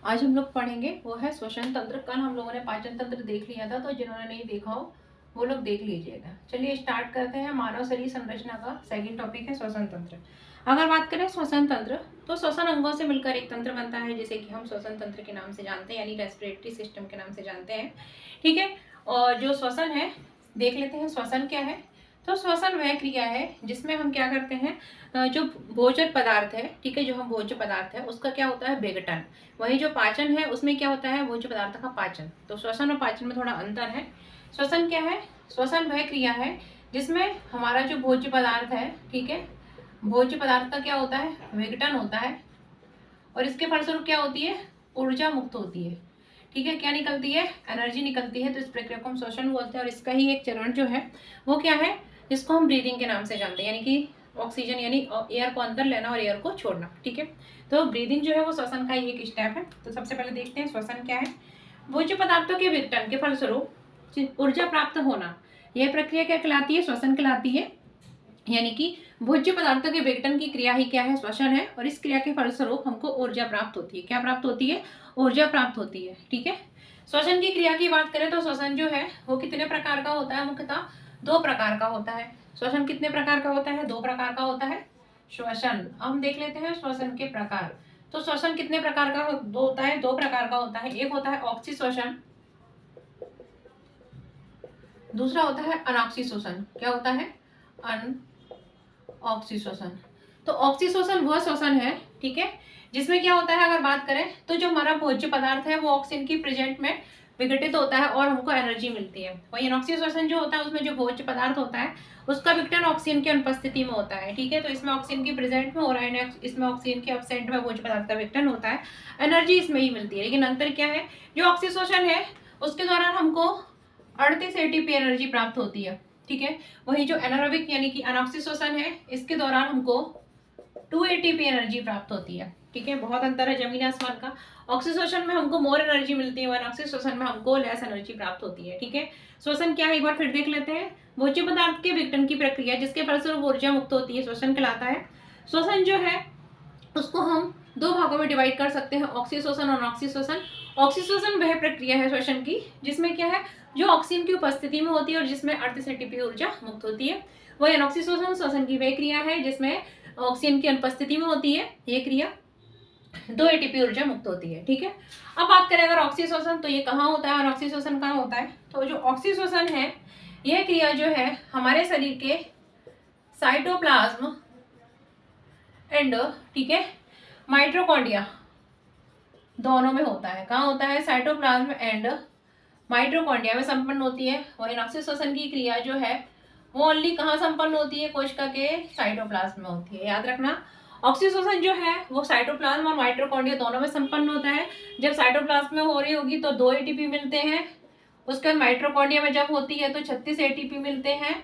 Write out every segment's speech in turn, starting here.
आज हम लोग पढ़ेंगे वो है श्वसन तंत्र। कल हम लोगों ने पाचन तंत्र देख लिया था, तो जिन्होंने नहीं देखा हो वो लोग देख लीजिएगा। चलिए स्टार्ट करते हैं। मानव शरीर संरचना का सेकंड टॉपिक है श्वसन तंत्र। अगर बात करें श्वसन तंत्र, तो श्वसन अंगों से मिलकर एक तंत्र बनता है, जिसे कि हम श्वसन तंत्र के नाम से जानते हैं, यानी रेस्पिरेटरी सिस्टम के नाम से जानते हैं। ठीक है। और जो श्वसन है, देख लेते हैं श्वसन क्या है। तो श्वसन वह क्रिया है जिसमें हम क्या करते हैं, जो भोजन पदार्थ है, ठीक है, जो हम भोज्य पदार्थ है उसका क्या होता है, विघटन। वही जो पाचन है उसमें क्या होता है, भोज्य पदार्थ का पाचन। तो श्वसन और पाचन में थोड़ा अंतर है। श्वसन क्या है, श्वसन वह क्रिया है जिसमें हमारा जो भोज्य पदार्थ है, ठीक है, भोज्य पदार्थ का क्या होता है, विघटन होता है, और इसके फलस्वरूप क्या होती है, ऊर्जा मुक्त होती है। ठीक है, क्या निकलती है, एनर्जी निकलती है। तो इस प्रक्रिया को हम श्वसन बोलते हैं। और इसका ही एक चरण जो है वो क्या है, जिसको हम ब्रीदिंग के नाम से जानते हैं, यानी कि ऑक्सीजन यानी एयर को अंदर लेना और एयर को छोड़ना। ठीक है, तो ब्रीदिंग जो है वो श्वसन का ही एक स्टेप है। तो सबसे पहले देखते हैं श्वसन क्या है। भोज्य पदार्थों के विघटन के फलस्वरूप ऊर्जा प्राप्त होना, यह प्रक्रिया क्या कहलाती है, श्वसन कहलाती है। यानी कि भोज्य पदार्थों के विघटन की क्रिया ही क्या है, श्वसन है। और इस क्रिया के फलस्वरूप हमको ऊर्जा प्राप्त होती है। क्या प्राप्त होती है, ऊर्जा प्राप्त होती है। ठीक है, श्वसन की क्रिया की बात करें तो श्वसन जो है वो कितने प्रकार का होता है, मुख्यतः दो प्रकार का होता है। श्वसन कितने प्रकार का होता है, दो प्रकार का होता है श्वसन। हम देख लेते हैं श्वसन के प्रकार। तो श्वसन कितने प्रकार का होता है, दो प्रकार का होता है। एक होता है ऑक्सी श्वसन, दूसरा होता है अनॉक्सी श्वसन। क्या होता है, अनऑक्सी श्वसन। तो ऑक्सी श्वसन वह श्वसन है, ठीक है, जिसमें क्या होता है, अगर बात करें तो जो हमारा भोज्य पदार्थ है वो ऑक्सीजन की प्रेजेंट में विघटित होता है और हमको एनर्जी मिलती है। वही अनॉक्सी श्वसन जो होता है उसमें जो भोज्य पदार्थ होता है उसका विघटन ऑक्सीजन की अनुपस्थिति में होता है। ठीक है, तो इसमें ऑक्सीजन की प्रेजेंट में हो रहा है, इसमें ऑक्सीजन के एब्सेंट में भोज्य पदार्थ का विघटन होता है, एनर्जी इसमें ही मिलती है। लेकिन अंतर क्या है, जो ऑक्सी श्वसन है उसके दौरान हमको 38 एटीपी एनर्जी प्राप्त होती है। ठीक है, वही जो एनारोबिक यानी कि अनॉक्सी श्वसन है इसके दौरान हमको 2 एटीपी एनर्जी प्राप्त होती है। ठीक है, बहुत अंतर है जमीन आसमान का। ऑक्सीजन में हमको मोर एनर्जी मिलती है, अनऑक्सीजन में हमको लेस एनर्जी प्राप्त होती है। ठीक है, श्वसन क्या है एक बार फिर देख लेते हैं। भोज्य पदार्थ के विघटन की प्रक्रिया जिसके फलस्वरूप ऊर्जा मुक्त होती है, श्वसन कहलाता है। श्वसन जो है उसको हम दो भागों में डिवाइड कर सकते हैं, ऑक्सी श्वसन और अनॉक्सी श्वसन। ऑक्सी श्वसन वह प्रक्रिया है श्वसन की जिसमें क्या है, जो ऑक्सीजन की उपस्थिति में होती है और जिसमें 38 एटीपी ऊर्जा मुक्त होती है। वही अनॉक्सी श्वसन श्वसन की वह क्रिया है जिसमें ऑक्सीजन की अनुपस्थिति में होती है, ये क्रिया 2 एटीपी ऊर्जा मुक्त होती है। ठीक है, अब बात करें अगर ऑक्सी श्वसन, तो ये कहाँ होता है, अनॉक्सी श्वसन कहाँ होता है। तो जो ऑक्सी श्वसन है यह क्रिया जो है हमारे शरीर के साइटोप्लाज्म एंड, ठीक है, माइटोकॉन्ड्रिया दोनों में होता है। कहाँ होता है, साइटोप्लाज्म एंड माइटोकॉन्ड्रिया में संपन्न होती है। और अनॉक्सी श्वसन की क्रिया जो है वो ओनली कहाँ संपन्न होती है, कोशिका के साइटोप्लाज्म में होती है। याद रखना, ऑक्सी श्वसन जो है वो साइटोप्लाज्म और माइटोकॉन्ड्रिया दोनों में संपन्न होता है। जब साइटोप्लाज्म में हो रही होगी तो 2 एटीपी मिलते हैं, उसके बाद माइटोकॉन्ड्रिया में जब होती है तो 36 एटीपी मिलते हैं।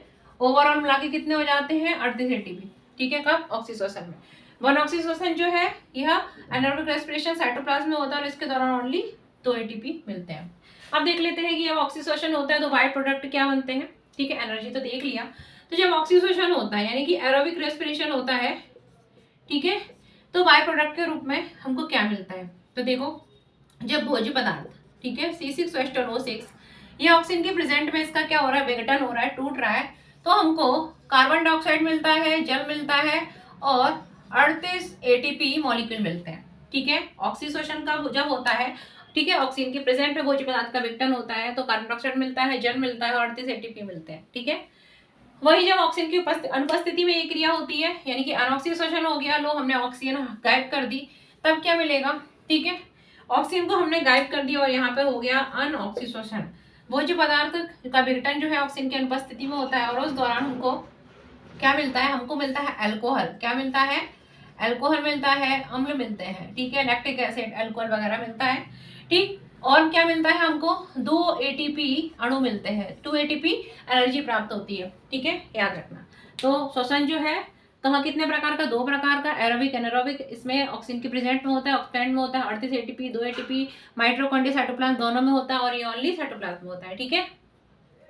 ओवरऑल मिला के कितने हो जाते हैं, 38 एटीपी। ठीक है, कब, ऑक्सी श्वसन में। वन ऑक्सी श्वसन जो है यह एनारोबिक रेस्पिरेशन साइटोप्लाज्म में होता है और इसके दौरान ओनली 2 एटीपी मिलते हैं। अब देख लेते हैं कि जब ऑक्सी श्वसन होता है तो बाय प्रोडक्ट क्या बनते हैं। ठीक है, एनर्जी तो देख लिया। तो जब ऑक्सी श्वसन होता है यानी कि एरोबिक रेस्पिरेशन होता है, ठीक है, तो बाय प्रोडक्ट के रूप में हमको क्या मिलता है। तो देखो, जब भोज्य पदार्थ, ठीक है, C6H12O6 ये ऑक्सीजन के प्रेजेंट में इसका क्या हो रहा है, विघटन हो रहा है, टूट रहा है, तो हमको कार्बन डाइऑक्साइड मिलता है, जल मिलता है और 38 एटीपी मॉलिक्यूल मिलते हैं। ठीक है, ऑक्सी श्वसन का जब होता है, ठीक है, ऑक्सीजन के प्रेजेंट में भोज्य पदार्थ का विघटन होता है तो कार्बन डाइऑक्साइड मिलता है, जल मिलता है और 38 एटीपी मिलते हैं। ठीक है, वही जब ऑक्सीजन की अनुपस्थिति में ये क्रिया होती है, यानी कि अनऑक्सी श्वसन हो गया, लो हमने ऑक्सीजन गायब कर दी, तब क्या मिलेगा। ठीक है, ऑक्सीजन को हमने गायब कर दिया और यहाँ पे हो गया अनऑक्सी श्वसन। भोज्य पदार्थ का विघटन जो है ऑक्सीजन की अनुपस्थिति में होता है और उस दौरान हमको क्या मिलता है, हमको मिलता है अल्कोहल। क्या मिलता है, अल्कोहल मिलता है, अम्ल मिलते हैं। ठीक है, लैक्टिक एसिड, अल्कोहल वगैरह मिलता है। ठीक, और क्या मिलता है हमको, 2 एटीपी अणु मिलते हैं, 2 एटीपी एनर्जी प्राप्त होती है। ठीक है, याद रखना। तो श्वसन जो है कहाँ कितने प्रकार का, 2 प्रकार का, एरोबिक एनारोबिक। इसमें ऑक्सीजन के प्रेजेंट में होता है, ऑक्सीडेंट में होता है, 38 एटीपी, 2 एटीपी, माइटोकॉन्ड्रिया साइटोप्लाज्म दोनों में होता है और ये ओनली साइटोप्लाज्म में होता है। ठीक है,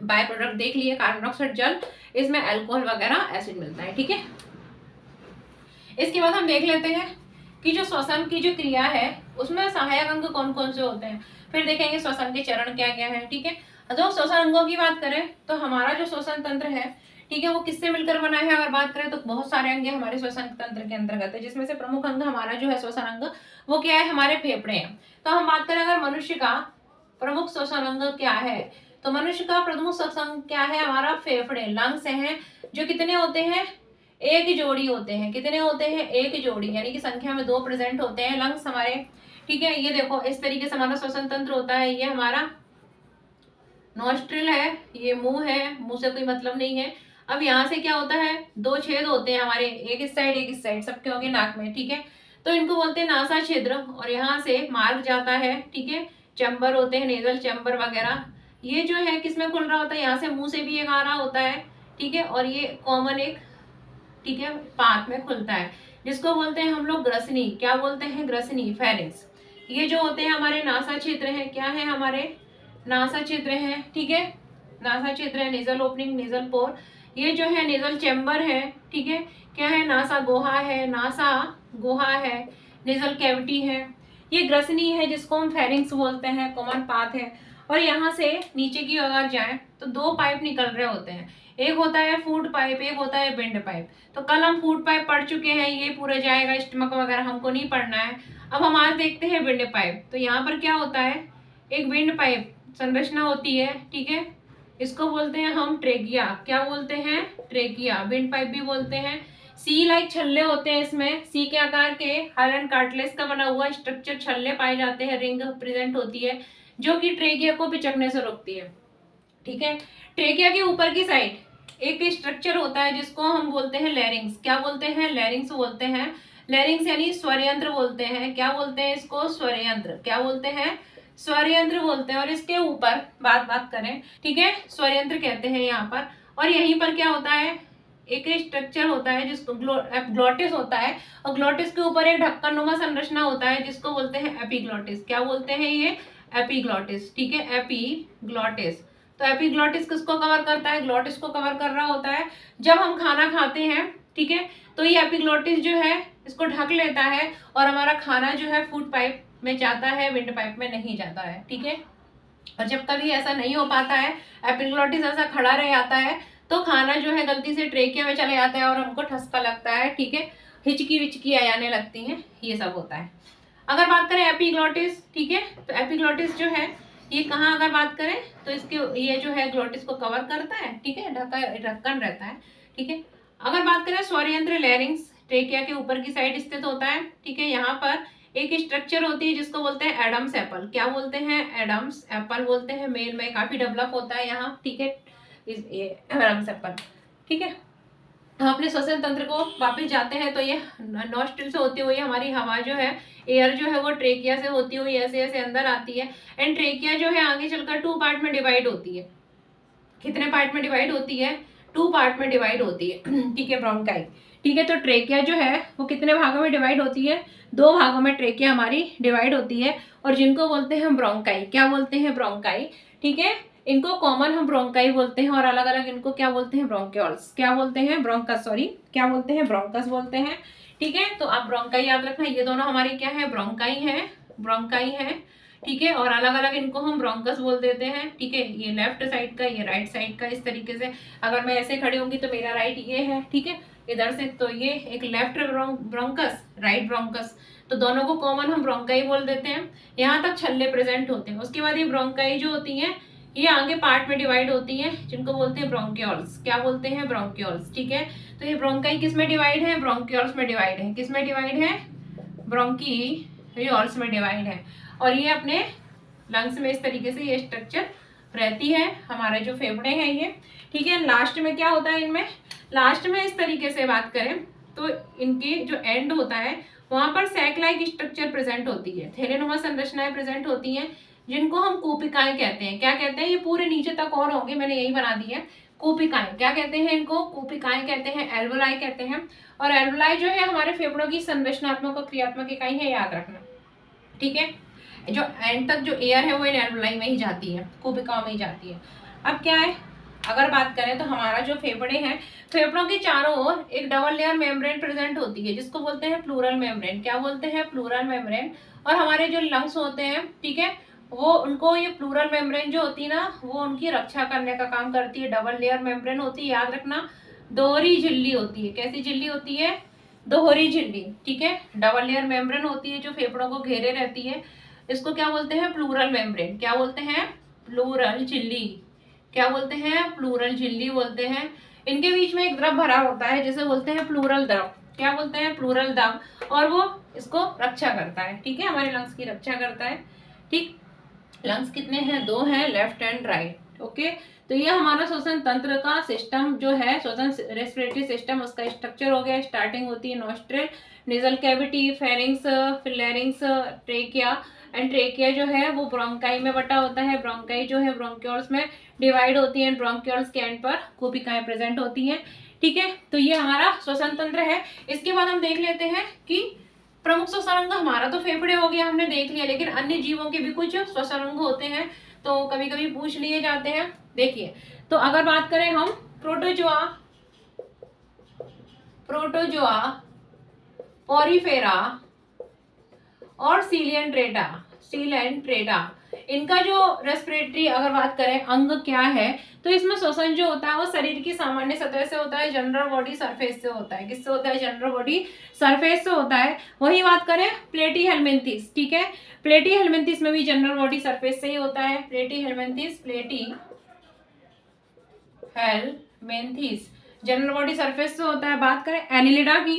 बाय प्रोडक्ट देख लिए, कार्बन डाइऑक्साइड, जल, इसमें अल्कोहल वगैरह एसिड मिलता है। ठीक है, इसके बाद हम देख लेते हैं कि जो श्वसन की जो क्रिया है उसमें सहायक अंग कौन कौन से होते हैं, फिर देखेंगे श्वसन के चरण क्या क्या है। ठीक है, जो श्वसन अंगों की बात करें तो हमारा जो श्वसन तंत्र है, ठीक है, वो किससे मिलकर बना है अगर बात करें तो बहुत सारे अंग हमारे श्वसन तंत्र के अंतर्गत है, जिसमें से प्रमुख अंग हमारा जो है श्वसन अंग वो क्या है, हमारे फेफड़े हैं। तो हम बात करें अगर मनुष्य का प्रमुख श्वसन अंग क्या है, तो मनुष्य का प्रमुख श्वसन अंग क्या है, हमारा फेफड़े, लंग्स हैं, जो कितने होते हैं, एक जोड़ी होते हैं। कितने होते हैं, एक जोड़ी, यानी कि संख्या में 2 प्रेजेंट होते हैं लंग्स हमारे। ठीक है, ये देखो इस तरीके से हमारा श्वसन तंत्र होता है। ये हमारा नोस्ट्रिल है, ये मुंह है, मुंह से कोई मतलब नहीं है। अब यहाँ से क्या होता है, 2 छेद होते हैं हमारे, एक इस साइड एक इस साइड, सबके होंगे नाक में। ठीक है, तो इनको बोलते हैं नासा छिद्र, और यहाँ से मार्ग जाता है। ठीक है, चैम्बर होते हैं, नेजल चैम्बर वगैरह। ये जो है किसमें खुल रहा होता है, यहाँ से मुंह से भी एक आ रहा होता है। ठीक है, और ये कॉमन एक, ठीक है, पात में खुलता है, जिसको बोलते हैं हम लोग ग्रसनी। क्या बोलते हैं, ग्रसनी, फेरिंक्स। ये जो होते हैं हमारे नासा छिद्र है, क्या है, हमारे नासा छिद्र है। ठीक है, नासा छिद्र है, नेजल ओपनिंग, नेजल पोर। ये जो है नेजल चैम्बर है। ठीक है, क्या है, नासा गुहा है, नासा गुहा है, नेजल कैविटी है। ये ग्रसनी है, जिसको हम फेरिंक्स बोलते हैं, कॉमन पाथ है। और यहाँ से नीचे की अगर जाए तो 2 पाइप निकल रहे होते हैं, एक होता है फूड पाइप, एक होता है विंड पाइप। तो कल हम फूड पाइप पढ़ चुके हैं, ये पूरा जाएगा, स्टमक वगैरह हमको नहीं पढ़ना है। अब हम आज देखते हैं विंड पाइप। तो यहाँ पर क्या होता है, एक विंड पाइप संरचना होती है। ठीक है, इसको बोलते हैं हम ट्रेकिया। क्या बोलते हैं, ट्रेकिया, विंड पाइप भी बोलते हैं। सी लाइक छल्ले होते हैं इसमें, सी के आकार के हार्ड एंड कार्टिलेज का बना हुआ स्ट्रक्चर छल्ले पाए जाते हैं, रिंग प्रेजेंट होती है, जो कि ट्रेकिया को पिचकने से रोकती है। ठीक है, ट्रेकिया के ऊपर की साइड एक स्ट्रक्चर होता है जिसको हम बोलते हैं लैरिंग्स। क्या बोलते हैं, लैरिंग्स बोलते हैं। लैरिंग्स यानी स्वर यंत्र बोलते हैं। क्या बोलते हैं इसको, स्वर यंत्र। क्या बोलते हैं, स्वर यंत्र बोलते हैं। और इसके ऊपर बात करें, ठीक है, स्वर यंत्र कहते हैं यहाँ पर। और यहीं पर क्या होता है, एक स्ट्रक्चर होता है जिसको ग्लोटिस होता है, और ग्लोटिस के ऊपर एक ढक्कन नुमा संरचना होता है जिसको बोलते हैं एपिग्लोटिस। क्या बोलते हैं, ये एपिग्लोटिस। ठीक है, एपिग्लोटिस। तो एपिग्लोटिस किसको कवर करता है, ग्लोटिस को कवर कर रहा होता है। जब हम खाना खाते हैं, ठीक है, तो ये एपिग्लोटिस जो है इसको ढक लेता है, और हमारा खाना जो है फूड पाइप में जाता है, विंड पाइप में नहीं जाता है। ठीक है, और जब कभी ऐसा नहीं हो पाता है, एपिग्लोटिस ऐसा खड़ा रह जाता है, तो खाना जो है गलती से ट्रेकिया में चले जाता है और हमको ठसका लगता है। ठीक है, हिचकी विचकी आ जाने लगती हैं, ये सब होता है। अगर बात करें एपिग्लोटिस, ठीक है, तो एपिग्लोटिस जो है ये कहाँ अगर बात करें तो इसके, ये जो है ग्लोटिस को कवर करता है। ठीक है, ढक्कन रहता है। ठीक है, अगर बात करें स्वर यंत्र, लैरिंग्स ट्रेकिया के ऊपर की साइड स्थित होता है। ठीक है, यहाँ पर एक स्ट्रक्चर होती है जिसको बोलते हैं एडम्स एप्पल। क्या बोलते हैं, एडम्स एप्पल बोलते हैं। मेल में काफी डेवलप होता है यहाँ। ठीक है, एडम्स एप्पल। ठीक है, हम अपने श्वसन तंत्र को वापस जाते हैं तो ये नॉस्ट्रिल से होती हुई हमारी हवा जो है, एयर जो है वो ट्रेकिया से होती हुई ऐसे ऐसे अंदर आती है। एंड ट्रेकिया जो है आगे चलकर 2 पार्ट में डिवाइड होती है। कितने पार्ट में डिवाइड होती है, 2 पार्ट में डिवाइड होती है। ठीक है, ब्रोंकाई। ठीक है, तो ट्रेकिया जो है वो कितने भागों में डिवाइड होती है, 2 भागों में ट्रेकिया हमारी डिवाइड होती है, और जिनको बोलते हैं ब्रोंकाई। क्या बोलते हैं, ब्रोंकाई। ठीक है, इनको कॉमन हम ब्रोंकाई बोलते हैं, और अलग अलग इनको क्या बोलते हैं, ब्रोंक्यूल्स। क्या बोलते हैं, ब्रोंकस, सॉरी, क्या बोलते हैं, ब्रोंकस बोलते हैं। ठीक है, तो आप ब्रोंकाई याद रखना, ये दोनों हमारी क्या है, ब्रोंकाई है, ब्रोंकाई है। ठीक है, और अलग अलग इनको हम ब्रोंकस बोल देते हैं। ठीक है, ये लेफ्ट साइड का, ये राइट साइड का, इस तरीके से। अगर मैं ऐसे खड़ी होंगी तो मेरा राइट ये है, ठीक है, इधर से तो ये एक लेफ्ट ब्रोंकस, राइट ब्रोंकस, तो दोनों को कॉमन हम ब्रोंकाई बोल देते हैं। यहाँ तक छल्ले प्रेजेंट होते हैं। उसके बाद ये ब्रोंकाई जो होती हैं ये आगे पार्ट में डिवाइड होती हैं, जिनको बोलते हैं ब्रोंक्यूल्स। क्या बोलते हैं, ब्रोंक्यूल्स। ठीक है, तो ये ब्रोंकाई किस में डिवाइड है, ब्रोंक्यूल्स में डिवाइड है। किस में डिवाइड है, ब्रोंकीयोल्स में डिवाइड है। और ये अपने लंग्स में इस तरीके से ये स्ट्रक्चर रहती है, हमारे जो फेफड़े हैं ये। ठीक है, लास्ट में क्या होता है इनमें, लास्ट में इस तरीके से बात करें तो इनके जो एंड होता है वहां पर सैक लाइक स्ट्रक्चर प्रेजेंट होती है, थैलेनुमा संरचनाएं प्रेजेंट होती हैं, जिनको हम कूपिकाएं कहते हैं। क्या कहते हैं, ये पूरे नीचे तक और होंगे, मैंने यही बना दी है। कूपिकाएं क्या कहते हैं इनको, कूपिकाएं कहते हैं, एल्वोलाई कहते हैं। और एल्वोलाई जो है हमारे फेफड़ों की संरचनात्मक और क्रियात्मक इकाई है, याद रखना। ठीक है, जो एंड तक जो एयर है वो इन एल्वोलाई में ही जाती है, कूपिकाओं में ही जाती है। अब क्या है, अगर बात करें तो हमारा जो फेफड़े हैं, फेफड़ों के चारों ओर एक डबल लेयर मेम्ब्रेन प्रेजेंट होती है जिसको बोलते हैं प्लूरल मेम्ब्रेन। क्या बोलते हैं? Pleural membrane. और हमारे जो लंग्स होते हैं, ठीक है, वो उनको ये प्लूरल मेम्ब्रेन जो होती है ना, वो उनकी रक्षा करने का काम करती है। डबल लेयर मेम्ब्रेन होती है, याद रखना, दोहरी झिल्ली होती है। कैसी झिल्ली होती है? दोहरी झिल्ली, ठीक है। डबल लेयर मेम्ब्रेन होती है जो फेफड़ों को घेरे रहती है, इसको क्या बोलते हैं? Pleural membrane. क्या बोलते हैं? प्लूरल झिल्ली। क्या बोलते हैं? प्लूरल झिल्ली बोलते हैं। इनके बीच में एक द्रव भरा होता है जिसे बोलते हैं प्लूरल द्रव। क्या बोलते हैं? प्लूरल द्रव। और वो इसको रक्षा करता है, ठीक है, हमारे लंग्स की रक्षा करता है। ठीक, लंग्स कितने हैं? 2 हैं, लेफ्ट एंड राइट। ओके, तो ये हमारा श्वसन तंत्र का सिस्टम जो है, श्वसन रेस्पिरेटरी सिस्टम, उसका स्ट्रक्चर हो गया। स्टार्टिंग होती है नोस्ट्रिल, नेजल कैविटी, फेरिंग्स, फिर लैरिंग्स, ट्रेकिया। एंड ट्रेकिया जो है वो ब्रोंकाई में बटा होता है। ब्रोंकाई जो है ब्रोंक्योल्स में डिवाइड होती है। ब्रोंक्योल्स के एंड पर कोशिकाएं प्रेजेंट होती हैं, ठीक है। तो ये हमारा श्वसन तंत्र है। इसके बाद हम देख लेते हैं कि प्रमुख श्वसन अंग, हमारा तो फेफड़े हो गया, हमने देख लिया, लेकिन अन्य जीवों के भी कुछ श्वसन अंग होते हैं, तो कभी कभी पूछ लिए जाते हैं। देखिए, तो अगर बात करें हम प्रोटोजोआ, प्रोटोजोआ, पोरीफेरा और सीलियंट्रेटा, सीलेंट्रेटा, इनका जो रेस्पिरेटरी अगर बात करें अंग क्या है, तो इसमें श्वसन जो होता है वो शरीर की सामान्य सतह से होता है, जनरल बॉडी सरफेस से होता है। किससे होता है? जनरल बॉडी सरफेस से होता है। वही बात करें प्लेटी हेलमिंथिस, ठीक है, प्लेटी हेलमिंथिस में भी जनरल बॉडी सरफेस से ही होता है। प्लेटी हेलमिंथिस, प्लेटी हेलमिंथिस जनरल बॉडी सरफेस से होता है। बात करें एनिलिडा की,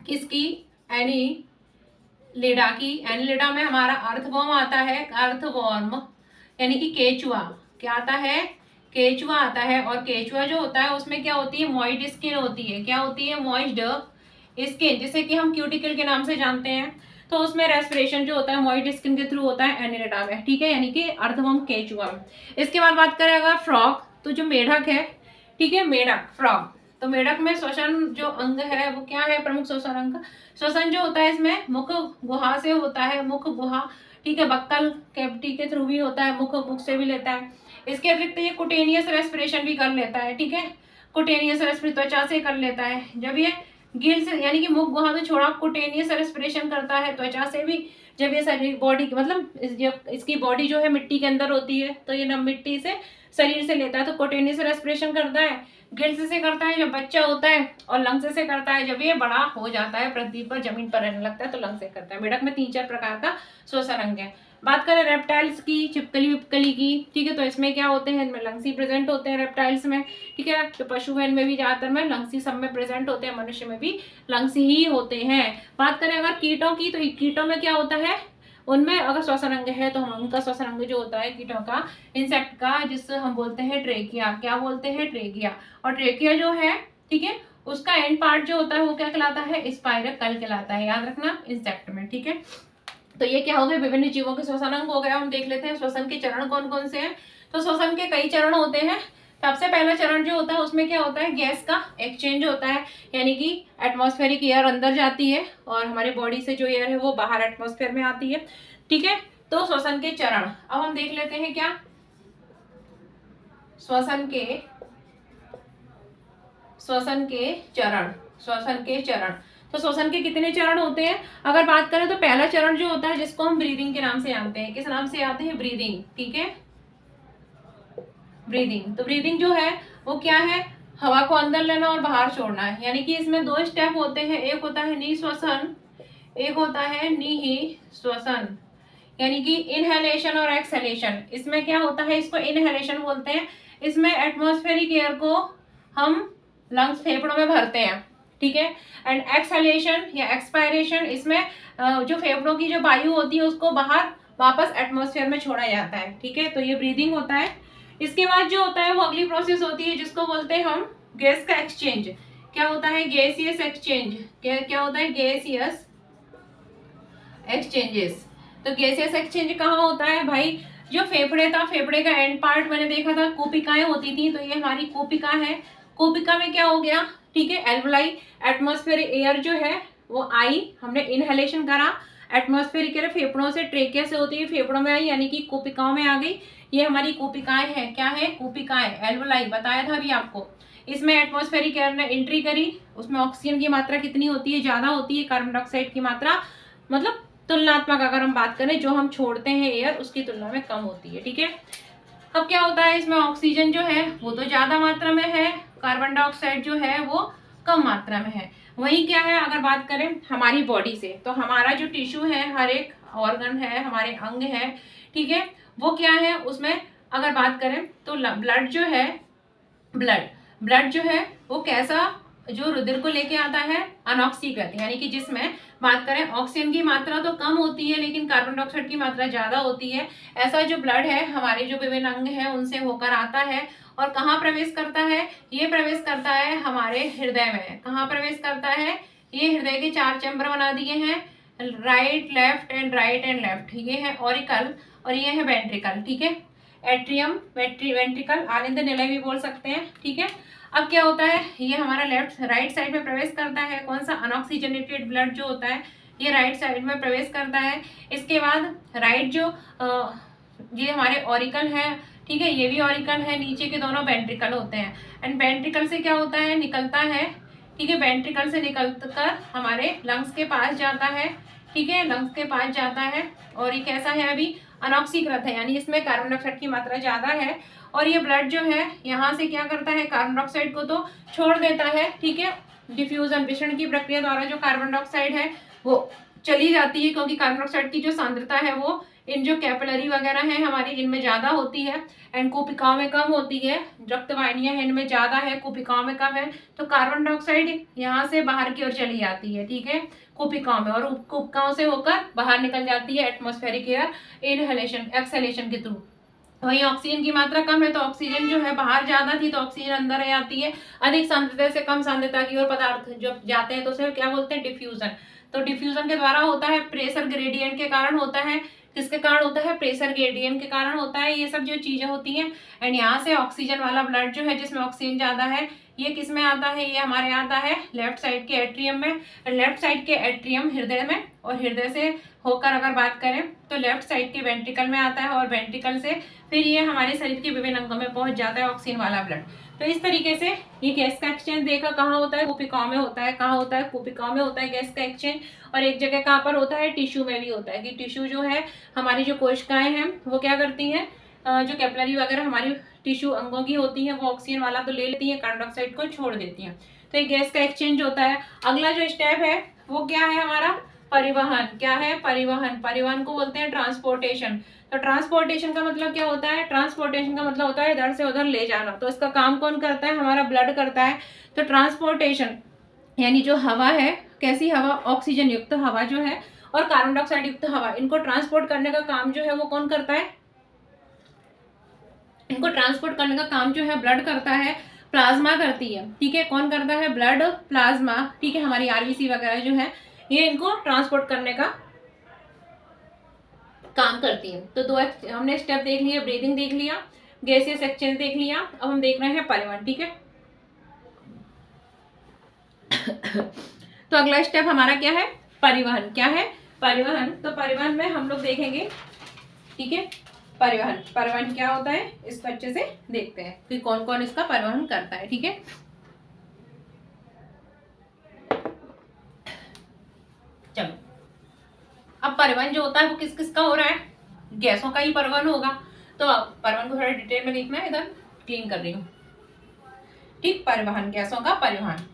किसकी? एनिलिडा की। एनिलिडा में हमारा अर्थवर्म आता है, अर्थवर्म यानी कि केचुआ। क्या आता है? केचुआ आता है। और केचुआ जो होता है उसमें क्या होती है? मॉइस्ड स्किन होती है। क्या होती है? मॉइस्ड स्किन, जिसे कि हम क्यूटिकल के नाम से जानते हैं। तो उसमें रेस्पिरेशन जो होता है मॉइस्ड स्किन के थ्रू होता है एनिलिडा में, ठीक है, यानी कि अर्थवर्म केचुआ। इसके बाद बात करें अगर फ्रॉग, तो जो मेढक है, ठीक है, मेढक, फ्रॉग, तो मेढक में श्वसन जो अंग है वो क्या है? प्रमुख श्वसन अंग। श्वसन जो होता है इसमें मुख गुहा से होता है, मुख गुहा, ठीक है, बक्कल कैविटी के थ्रू भी होता है, मुख से भी लेता है। इसके अतिरिक्त ये कुटेनियस रेस्पिरेशन भी कर लेता है, ठीक है, कुटेनियस रेस्पिरेशन त्वचा से कर लेता है। जब ये गिल से यानी कि मुख गुहा से छोड़ा कुटेनियस रेस्पिरेशन करता है त्वचा से भी। जब ये शरीर बॉडी मतलब जब इसकी बॉडी जो है मिट्टी के अंदर होती है, तो ये न मिट्टी से शरीर से लेता है, तो कुटेनियस रेस्पिरेशन करता है। गिल्स से करता है जब बच्चा होता है, और लंग्स से करता है जब ये बड़ा हो जाता है, पृथ्वी पर जमीन पर रहने लगता है, तो लंग्स से करता है। मेढक में 3-4 प्रकार का श्वसन अंग है। बात करें रेप्टाइल्स की, छिपकली विपकली की, ठीक है, तो इसमें क्या होते हैं? इनमें लंग्स ही प्रेजेंट होते हैं रेप्टाइल्स में, ठीक है। तो पशु है इनमें भी ज्यादातर में लंग्स ही सब में प्रेजेंट होते हैं, मनुष्य में भी लंग्स ही होते हैं। बात करें अगर कीटों की, तो कीटों में क्या होता है? उनमें अगर श्वसन अंग है तो हम उनका श्वसन अंग जो होता है कीटों का, इंसेक्ट का, जिससे हम बोलते हैं ट्रेकिया। क्या बोलते हैं? ट्रेकिया। और ट्रेकिया जो है, ठीक है, उसका एंड पार्ट जो होता है वो क्या कहलाता है? स्पाइरकल कहलाता है, याद रखना, इंसेक्ट में, ठीक है। तो ये क्या हो गए? विभिन्न जीवों के श्वसन अंग हो गया। हम देख लेते हैं श्वसन के चरण कौन कौन से हैं। तो श्वसन के कई चरण होते हैं। सबसे पहला चरण जो होता है उसमें क्या होता है? गैस का एक्सचेंज होता है, यानी कि एटमॉस्फेरिक एयर अंदर जाती है और हमारी बॉडी से जो एयर है वो बाहर एटमॉस्फेयर में आती है, ठीक है। तो श्वसन के चरण अब हम देख लेते हैं। क्या? श्वसन के चरण, श्वसन के चरण। तो श्वसन के कितने चरण होते हैं? अगर बात करें तो पहला चरण जो होता है जिसको हम ब्रीदिंग के नाम से जानते हैं। किस नाम से आते हैं? ब्रीदिंग, ठीक है, ब्रीदिंग। तो ब्रीदिंग जो है वो क्या है? हवा को अंदर लेना और बाहर छोड़ना है, यानी कि इसमें 2 स्टेप होते हैं। एक होता है निश्वसन, एक होता है निःश्वसन, यानी कि इनहेलेशन और एक्सहेलेशन। इसमें क्या होता है? इसको इनहेलेशन बोलते हैं। इसमें एटमॉस्फेरिक एयर को हम लंग्स फेफड़ों में भरते हैं, ठीक है। एंड एक्सहेलेशन या एक्सपायरेशन, इसमें जो फेफड़ों की जो वायु होती है उसको बाहर वापस एटमॉस्फेयर में छोड़ा जाता है, ठीक है। तो ये ब्रीदिंग होता है। इसके बाद जो होता है वो अगली प्रोसेस होती है जिसको बोलते हैं हम गैस का एक्सचेंज। क्या होता है? Gaseous exchange. क्या होता है? Gaseous exchanges. तो गैसियस एक्सचेंज कहाँ होता है भाई? जो फेफड़े था, फेफड़े का एंड पार्ट मैंने देखा था, कोपिकाएं होती थी, तो ये हमारी कोपिका है। कोपिका में क्या हो गया? ठीक है, एल्वलाई एटमॉस्फेयर एयर जो है वो आई, हमने इनहेलेशन करा, एटमॉस्फेरिक एयर फेफड़ों से ट्रेकिया से होती हुई फेफड़ों में आई, यानी कि कोपिकाओं में आ गई। ये हमारी कोपिकाएं हैं, क्या है, कोपिकाएं, एल्वोलाई बताया था अभी आपको। इसमें एटमॉस्फेरिक एयर ने एंट्री करी, उसमें ऑक्सीजन की मात्रा कितनी होती है, ज्यादा होती है, कार्बन डाइऑक्साइड की मात्रा मतलब तुलनात्मक अगर हम बात करें जो हम छोड़ते हैं एयर उसकी तुलना में कम होती है, ठीक है। अब क्या होता है, इसमें ऑक्सीजन जो है वो तो ज्यादा मात्रा में है, कार्बन डाइऑक्साइड जो है वो कम मात्रा में है। वही क्या है, अगर बात करें हमारी बॉडी से, तो हमारा जो टिश्यू है, हर एक ऑर्गन है, हमारे अंग है, ठीक है, वो क्या है, उसमें अगर बात करें तो ब्लड जो है, ब्लड जो है वो कैसा, जो रुधिर को लेके आता है अनऑक्सीकृत, यानी कि जिसमें बात करें ऑक्सीजन की मात्रा तो कम होती है लेकिन कार्बन डाइऑक्साइड की मात्रा ज्यादा होती है। ऐसा जो ब्लड है हमारे जो विभिन्न अंग है उनसे होकर आता है और कहाँ प्रवेश करता है, ये प्रवेश करता है हमारे हृदय में। कहाँ प्रवेश करता है, ये हृदय के 4 चैम्बर बना दिए हैं, राइट एंड लेफ्ट, ये है ऑरिकल और ये है वेंट्रिकल, ठीक है, एट्रियम वेंट्रिकल, आनंद निलय भी बोल सकते हैं, ठीक है। अब क्या होता है, ये हमारा राइट साइड में प्रवेश करता है, कौन सा, अनऑक्सीजनेटेड ब्लड जो होता है ये राइट साइड में प्रवेश करता है। इसके बाद राइट जो ये हमारे ऑरिकल है, ठीक है, ये भी ऑरिकल है, नीचे के दोनों वेंट्रिकल होते हैं। एंड वेंट्रिकल से क्या होता है, निकलता है, ठीक है, वेंट्रिकल से निकल कर हमारे लंग्स के पास जाता है, ठीक है, लंग्स के पास जाता है और ये कैसा है, अभी अनऑक्सीकृत है, यानी इसमें कार्बन डाइऑक्साइड की मात्रा ज्यादा है। और ये ब्लड जो है यहाँ से क्या करता है, कार्बन डाइऑक्साइड को तो छोड़ देता है, ठीक है, डिफ्यूजन विषण की प्रक्रिया द्वारा जो कार्बन डाइऑक्साइड है वो चली जाती है, क्योंकि कार्बन डाइऑक्साइड की जो सांद्रता है वो इन जो कैपिलरी वगैरह है हमारी इनमें ज्यादा होती है एंड कोशिकाओं में कम होती है। रक्त वाहिनियां हैं इनमें ज्यादा है, कोशिकाओं में कम है, तो कार्बन डाइऑक्साइड यहाँ से बाहर की ओर चली जाती है, ठीक है, कोशिकाओं में, और कोशिकाओं से होकर बाहर निकल जाती है एटमॉस्फेरिक एयर इनहेलेशन एक्सहेलेशन के थ्रू। वही ऑक्सीजन की मात्रा कम है तो ऑक्सीजन जो है बाहर ज्यादा थी तो ऑक्सीजन अंदर आ जाती है। अधिक सांद्रता से कम सांद्रता की ओर पदार्थ जब जाते हैं तो उसे क्या बोलते हैं, डिफ्यूजन। तो डिफ्यूजन के द्वारा होता है, प्रेशर ग्रेडियंट के कारण होता है, किसके कारण होता है, प्रेशर ग्रेडियंट के कारण होता है, ये सब जो चीजें होती हैं। एंड यहाँ से ऑक्सीजन वाला ब्लड जो है जिसमें ऑक्सीजन ज्यादा है ये किस में आता है, ये हमारे आता है लेफ्ट साइड के एट्रियम में, लेफ्ट साइड के एट्रियम हृदय में, और हृदय से होकर अगर बात करें तो लेफ्ट साइड के वेंट्रिकल में आता है, और वेंट्रिकल से फिर ये हमारे शरीर के विभिन्न अंगों में पहुंच जाता है ऑक्सीजन वाला ब्लड। तो इस तरीके से ये गैस का एक्सचेंज देखा कहाँ होता है, कोशिकाओं में होता है, कहाँ होता है, कोशिकाओं में होता है गैस का एक्सचेंज। और एक जगह कहाँ पर होता है, टिश्यू में भी होता है, कि टिश्यू जो है हमारी जो कोशिकाएं हैं वो क्या करती हैं, जो कैपिलरी वगैरह हमारी टिश्यू अंगों की होती है वो ऑक्सीजन वाला तो ले लेती है, कार्बन डाइऑक्साइड को छोड़ देती है। तो ये गैस का एक्सचेंज होता है। अगला जो स्टेप है वो क्या है हमारा, परिवहन। क्या है, परिवहन। परिवहन को बोलते हैं ट्रांसपोर्टेशन। तो ट्रांसपोर्टेशन का मतलब क्या होता है, ट्रांसपोर्टेशन का मतलब होता है इधर से उधर ले जाना। तो इसका काम कौन करता है, हमारा ब्लड करता है। तो ट्रांसपोर्टेशन यानी जो हवा है, कैसी हवा, ऑक्सीजन युक्त हवा जो है और कार्बन डाइऑक्साइड युक्त हवा, इनको ट्रांसपोर्ट करने का काम जो है वो कौन करता है, इनको ट्रांसपोर्ट करने का काम जो है ब्लड करता है, प्लाज्मा करती है, ठीक है, कौन करता है, ब्लड, प्लाज्मा, ठीक है, हमारी आरबीसी वगैरह जो है ये इनको ट्रांसपोर्ट करने का काम करती है। तो दो हमने स्टेप देख लिया, ब्रीदिंग देख लिया, गैसियस एक्सचेंज देख लिया, अब हम देख रहे हैं परिवहन, ठीक है। तो अगला स्टेप हमारा क्या है, परिवहन। क्या है, परिवहन। तो परिवहन में हम लोग देखेंगे, ठीक है, परिवहन। परिवहन क्या होता है इसको अच्छे से देखते हैं कि कौन कौन इसका परिवहन करता है, ठीक है। चलो, अब परिवहन जो होता है वो किस किस का हो रहा है, गैसों का ही परिवहन होगा। तो परिवहन को थोड़ा डिटेल में देखना है, इधर क्लीन कर रही हूँ, ठीक, परिवहन, गैसों का परिवहन।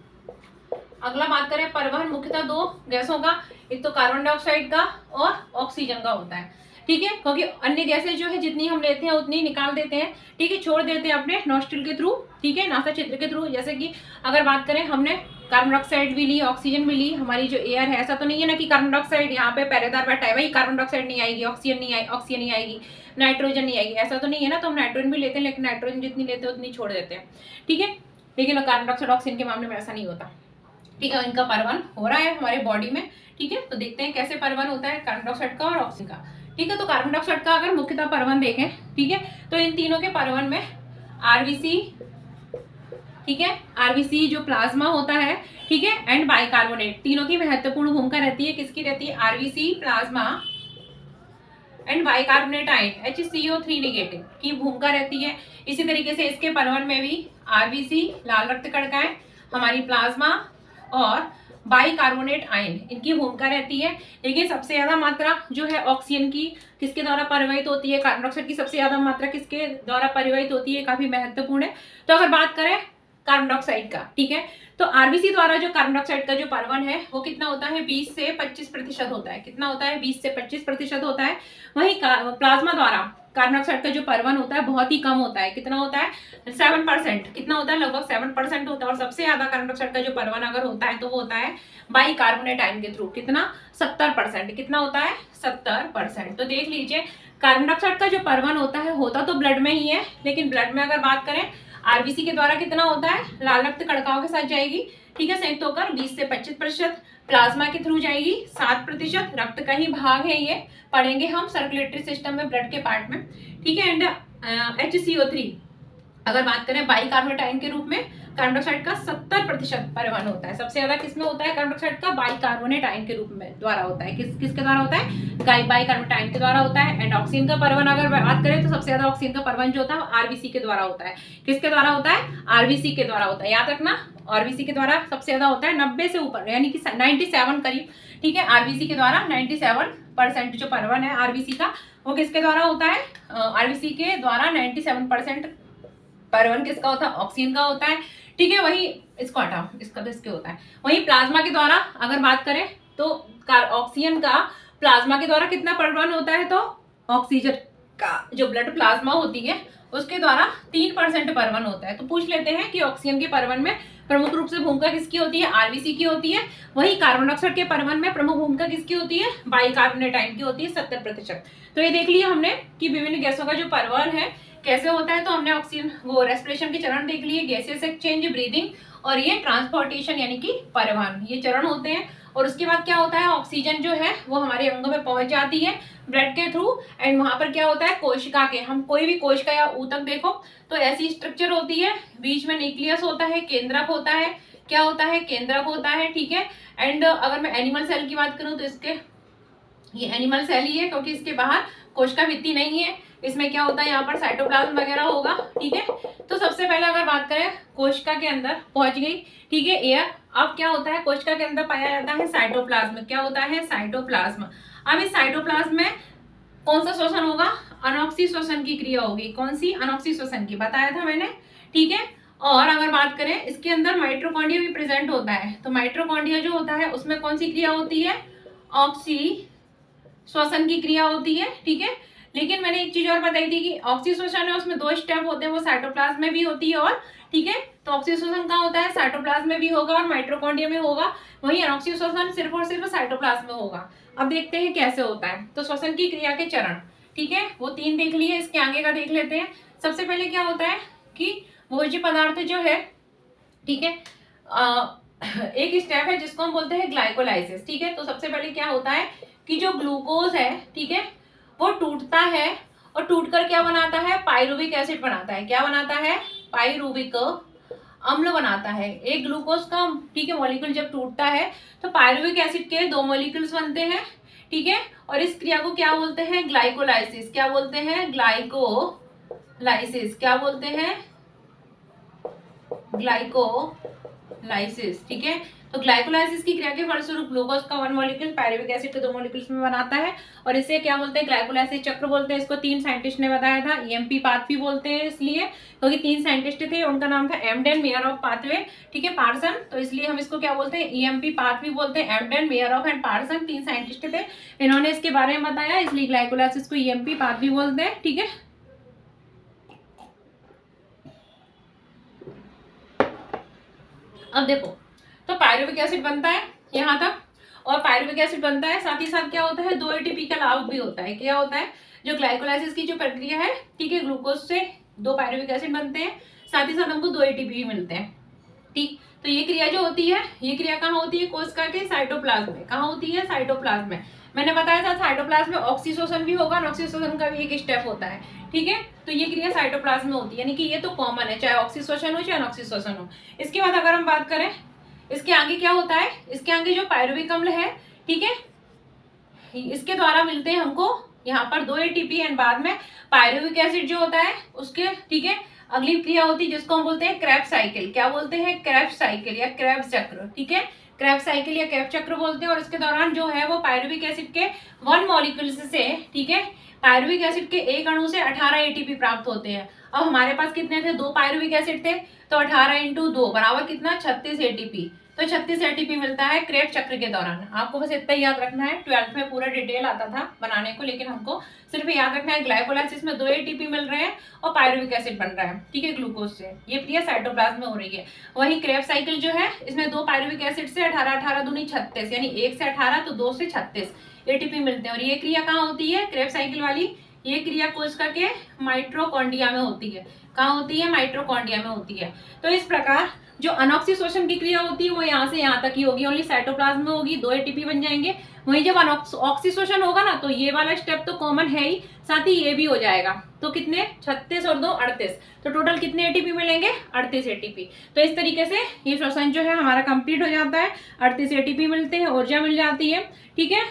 अगला बात करें परिवहन, मुख्यतः दो गैसों का, एक तो कार्बन डाइऑक्साइड का और ऑक्सीजन का होता है, ठीक है, क्योंकि अन्य गैसें जो है जितनी हम लेते हैं उतनी निकाल देते हैं, ठीक है, छोड़ देते हैं अपने नॉस्ट्रिल के थ्रू, ठीक है, नासा क्षेत्र के थ्रू। जैसे कि अगर बात करें हमने कार्बन डाइऑक्साइड भी ली, ऑक्सीजन भी ली, हमारी जो एयर है, ऐसा तो नहीं है ना कि कार्बन डाइऑक्साइड यहाँ पे पहरेदार बैठा है, भाई कार्बन डाइऑक्साइड नहीं आएगी, ऑक्सीजन नहीं आएगी, नाइट्रोजन नहीं आएगी, ऐसा तो नहीं है ना। तो हम नाइट्रोजन भी लेते हैं लेकिन नाइट्रोजन जितनी लेते हैं उतनी छोड़ देते हैं, ठीक है, लेकिन कार्बन डाइऑक्साइड ऑक्सीजन के मामले में ऐसा नहीं होता, ठीक है, इनका परिवहन हो रहा है हमारे बॉडी में, ठीक है। तो देखते हैं कैसे परिवहन होता है कार्बन डाइऑक्साइड का और ऑक्सीजन का, ठीक है। तो कार्बन डाइऑक्साइड का अगर मुख्यतः परिवहन देखें, ठीक है, तो इन तीनों के परिवहन में आरबीसी, ठीक है, आरबीसी जो प्लाज्मा होता है, ठीक है, एंड बाइकार्बोनेट, तीनों की महत्वपूर्ण भूमिका रहती है। किसकी रहती है? RBC, plasma and bicarbonate ion HCO3 negative की भूमिका रहती है। इसी तरीके से इसके परवल में भी आरबीसी लाल रक्त कणिकाएं, हमारी प्लाज्मा और बाइकार्बोनेट आयन इनकी भूमिका रहती है। लेकिन सबसे ज्यादा मात्रा जो है ऑक्सीजन की किसके द्वारा परिवहित होती है? कार्बन डाइऑक्साइड की सबसे ज्यादा मात्रा किसके द्वारा परिवहित होती है? काफी महत्वपूर्ण है। तो अगर बात करें कार्बन डाइऑक्साइड का, ठीक है, तो आरबीसी द्वारा जो कार्बन डाइऑक्साइड का जो परिवहन है वो कितना होता है? 20 से 25% होता है। कितना होता है? 20 से 25% होता है। वहीं प्लाज्मा द्वारा कार्बन डाइऑक्साइड का जो परिवहन होता है बहुत ही कम होता है। कितना होता है? 7%। कितना होता है? लगभग 7% होता है। और सबसे ज्यादा कार्बन डाइऑक्साइड का जो परिवहन अगर होता है तो वो होता है बाइकार्बोनेट आयन के थ्रू। कितना? 70%। कितना होता है? 70%। तो देख लीजिए, कार्बन डाइऑक्साइड का जो परिवहन होता तो ब्लड में ही है, लेकिन ब्लड में अगर बात करें आरबीसी के द्वारा कितना होता है? लाल रक्त कणिकाओं के साथ जाएगी, ठीक है, संयुक्त होकर 20 से 25%। प्लाज्मा के थ्रू जाएगी 7%। रक्त का ही भाग है, ये पढ़ेंगे हम सर्कुलेटरी सिस्टम में, ब्लड के पार्ट में, ठीक है। एंड HCO3 अगर बात करें बाइकार्बोनेट आयन के रूप में कार्बन डाइऑक्साइड का 70% परिवहन होता है। सबसे ज्यादा किसमें होता है? कार्बन डाइऑक्साइड का बाइकार्बोनेट आयन के रूप में द्वारा होता है। किसके द्वारा होता है? बाइकार्बोनेट आयन के द्वारा होता है। एंड ऑक्सीजन का परिवहन अगर बात करें तो सबसे ज्यादा ऑक्सीजन का परिवहन जो होता है आरबीसी के द्वारा होता है। किसके द्वारा होता है? आरबीसी के द्वारा होता है। याद रखना, आरबीसी के द्वारा सबसे ज्यादा होता है, 90 से ऊपर, यानी कि 97 करीब, ठीक है। आरबीसी के द्वारा 97% जो परिवहन है आरबीसी का, वो किसके द्वारा होता है? आरबीसी के द्वारा 97% परिवहन किसका होता है? ऑक्सीजन का होता है, ठीक है। वही इसको हटाओ, इसका तो इसके होता है। वहीं प्लाज्मा के द्वारा अगर बात करें तो ऑक्सीजन का प्लाज्मा के द्वारा कितना परिवहन होता है? तो ऑक्सीजन का जो ब्लड प्लाज्मा होती है उसके द्वारा 3% परिवहन होता है। तो पूछ लेते हैं कि ऑक्सीजन के परिवहन में प्रमुख रूप से भूमिका किसकी होती है? आरबीसी की होती है। वही कार्बन डाइऑक्साइड के परिवहन में प्रमुख भूमिका किसकी होती है? बाइकार्बोनेट आयन की होती है, 70%। तो ये देख लिया हमने कि विभिन्न गैसों का जो परिवहन है कैसे होता है। तो हमने ऑक्सीजन वो रेस्पिरेशन के चरण देख लिए, गैसेस एक्सचेंज, ब्रीदिंग, और ये ट्रांसपोर्टेशन यानी कि परिवहन, ये चरण होते हैं। और उसके बाद क्या होता है? ऑक्सीजन जो है वो हमारे अंगों में पहुंच जाती है ब्लड के थ्रू। एंड वहां पर क्या होता है? कोशिका के, हम कोई भी कोशिका या ऊतक देखो तो ऐसी स्ट्रक्चर होती है, बीच में न्यूक्लियस होता है, केंद्रक होता है। क्या होता है? केंद्रक होता है, ठीक है। एंड अगर मैं एनिमल सेल की बात करूं तो इसके, ये एनिमल सेल ही है क्योंकि इसके बाहर कोशिका भित्ति नहीं है। इसमें क्या होता है? यहाँ पर साइटोप्लाज्म वगैरह होगा, ठीक है। तो सबसे पहले अगर बात करें कोशिका के अंदर पहुंच गई, ठीक है, एयर। अब क्या होता है? कोशिका के अंदर पाया जाता है साइटोप्लाज्म। क्या होता है? साइटोप्लाज्म। अब इस साइटोप्लाज्म में कौन सा श्वसन होगा? अनॉक्सी श्वसन की क्रिया होगी। कौन सी? अनॉक्सी श्वसन की, बताया था मैंने, ठीक है। और अगर बात करें इसके अंदर माइटोकॉन्ड्रिया भी प्रेजेंट होता है। तो माइटोकॉन्ड्रिया जो होता है उसमें कौन सी क्रिया होती है? ऑक्सी श्वसन की क्रिया होती है, ठीक है। लेकिन मैंने एक चीज और बताई थी कि ऑक्सीश्वसन है उसमें 2 स्टेप होते हैं, वो साइटोप्लाज्म में भी होती है, और ठीक है। तो ऑक्सीश्वसन कहाँ होता है? साइटोप्लाज्म में भी होगा और माइटोकॉन्ड्रिया में होगा। वहीं अनॉक्सीश्वसन सिर्फ और सिर्फ साइटोप्लाज्म में होगा। अब देखते हैं कैसे होता है। तो श्वसन की क्रिया के चरण, ठीक है, वो 3 देख लिए। इसके आगे का देख लेते हैं। सबसे पहले क्या होता है कि भोज्य पदार्थ जो है, ठीक है, एक स्टेप है जिसको हम बोलते हैं ग्लाइकोलाइसिस, ठीक है। तो सबसे पहले क्या होता है कि जो ग्लूकोज है, ठीक है, वो टूटता है और टूटकर क्या बनाता है? पाइरुविक एसिड बनाता है। क्या बनाता है? पाइरुविक अम्ल बनाता है। एक ग्लूकोज का, ठीक है, मॉलिक्यूल जब टूटता है तो पाइरुविक एसिड के 2 मॉलिक्यूल्स बनते हैं, ठीक है। और इस क्रिया को क्या बोलते हैं? ग्लाइकोलाइसिस। क्या बोलते हैं? ग्लाइकोलाइसिस। क्या बोलते हैं? ग्लाइकोलाइसिस, ठीक है। तो ग्लाइकोलाइसिस की क्रिया के फलस्वरूप ग्लूकोज का 1 मॉलिक्यूल पाइरुविक एसिड के 2 मॉलिक्यूल्स में बनाता है, और इसे क्या बोलते हैं? ग्लाइकोलाइसिस चक्र बोलते हैं। इसको 3 साइंटिस्ट ने बताया था। ईएमपी पाथवे बोलते हैं इसलिए क्योंकि 3 साइंटिस्ट थे, उनका नाम था एमडेन, मेयरऑफ, पाथवे, ठीक है, पार्सन। तो इसलिए हम इसको क्या बोलते हैं? ईएमपी पाथवे बोलते हैं। एमडेन, मेयरऑफ एंड पार्सन 3 साइंटिस्ट थे, इन्होंने इसके बारे में बताया, इसलिए ग्लाइकोलाइसिस को ईएमपी पाथवे बोलते हैं, ठीक है। अब देखो, तो पाइरुविक एसिड बनता है यहाँ तक, और पाइरुविक एसिड बनता है, साथ ही साथ क्या होता है? 2 एटीपी का लाभ भी होता है। क्या होता है? जो ग्लाइकोलाइसिस की जो प्रक्रिया है, ठीक है, ग्लूकोज से 2 पाइरुविक एसिड बनते हैं, साथ ही साथ हमको 2 एटीपी भी मिलते हैं, ठीक। तो ये क्रिया जो होती है, ये क्रिया कहाँ होती है? कोशिका के साइटोप्लाज्म में। कहाँ होती है? साइटोप्लाज्म में। मैंने बताया था साइटोप्लाज्म में ऑक्सीशोषण भी होगा, ऑक्सीशोषण का भी एक स्टेप होता है, ठीक है। तो ये क्रिया साइटोप्लाज्म में होती है, यानी कि ये तो कॉमन है, चाहे ऑक्सीशोषण हो चाहे अनऑक्सीशोषण हो। इसके बाद अगर हम बात करें इसके आगे क्या होता है, इसके आगे जो पायरुविक अम्ल है, ठीक है, इसके द्वारा मिलते हैं हमको यहाँ पर 2 ATP एंड बाद में पायरुविक एसिड जो होता है उसके, ठीक है। अगली क्रिया होती है जिसको हम बोलते हैं क्रेब्स साइकिल। क्या बोलते हैं? क्रेब्स साइकिल या क्रेब्स चक्र, ठीक है। क्रेब्स साइकिल या क्रेब्स चक्र बोलते हैं। और इसके दौरान जो है वो पायरुविक एसिड के 1 मॉलिक्यूल्स से, ठीक है, पायरुविक एसिड के एक अणु से 18 ATP प्राप्त होते हैं। अब हमारे पास कितने थे? 2 पायरुविक एसिड थे, तो 18 × 2 बराबर कितना? 36 ATP। तो 36 ATP मिलता है क्रेब्स चक्र के दौरान। आपको बस इतना याद रखना है, 12th में पूरा डिटेल आता था बनाने को, लेकिन हमको सिर्फ याद रखना है ग्लाइकोलाइसिस में 2 ATP मिल रहे हैं और पायरुविक एसिड बन रहा है, ठीक है, ग्लूकोज से। ये क्रिया साइटोप्लाज्म में हो रही है। वही क्रेब्स साइकिल जो है इसमें 2 पायरुविक एसिड से 18 18 दूनी 36, यानी 1 से 18 तो 2 से 36 ATP मिलते हैं। और ये क्रिया कहाँ होती है? क्रेब्स साइकिल वाली ये क्रिया कोशिका के माइटोकॉन्ड्रिया में होती है। कहाँ होती है? माइटोकॉन्ड्रिया में होती है। तो इस प्रकार जो अनऑक्सीशोषण की क्रिया होती है वो यहाँ से यहाँ तक ही होगी, ओनली साइटोप्लाज्म में होगी, 2 ATP बन जाएंगे। वहीं जब ऑक्सीशोषण होगा ना, तो ये वाला स्टेप तो कॉमन है ही, साथ ही ये भी हो जाएगा। तो कितने? 36 और 2 38, तो टोटल कितने ATP मिलेंगे? 38 ATP। तो इस तरीके से ये श्वसन जो है हमारा कंप्लीट हो जाता है, 38 ATP मिलते हैं, ऊर्जा मिल जाती है, ठीक है।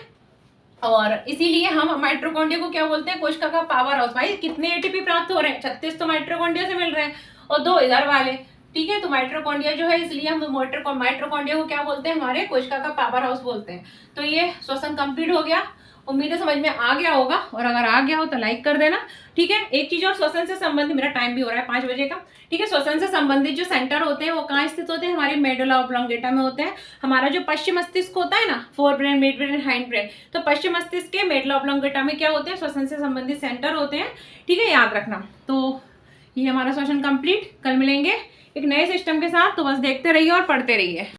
और इसीलिए हम माइटोकॉन्ड्रिया को क्या बोलते हैं? कोशिका का पावर हाउस। भाई कितने ATP प्राप्त हो रहे हैं? 36 तो माइटोकॉन्ड्रिया से मिल रहे हैं और 2 इधर वाले, ठीक है। तो माइटोकॉन्ड्रिया जो है, इसलिए हम माइटोकॉन्ड्रिया को क्या बोलते हैं? हमारे कोशिका का पावर हाउस बोलते हैं। तो ये श्वसन कंप्लीट हो गया, उम्मीद है समझ में आ गया होगा, और अगर आ गया हो तो लाइक कर देना, ठीक है। एक चीज और, श्वसन से संबंधित, मेरा टाइम भी हो रहा है 5 बजे का, ठीक है। श्वसन से संबंधित जो सेंटर होते हैं वो कहाँ स्थित होते हैं? हमारे मेडुला ऑब्लोंगेटा में होते हैं। हमारा जो पश्चिम मस्तिष्क होता है ना, fore brain, mid brain, hind brain, तो पश्चिम मस्तिष्क के मेडुला ऑब्लोंगेटा में क्या होते हैं? श्वसन से संबंधित सेंटर होते हैं, ठीक है, याद रखना। तो ये हमारा सेशन कंप्लीट, कल मिलेंगे एक नए सिस्टम के साथ। तो बस देखते रहिए और पढ़ते रहिए।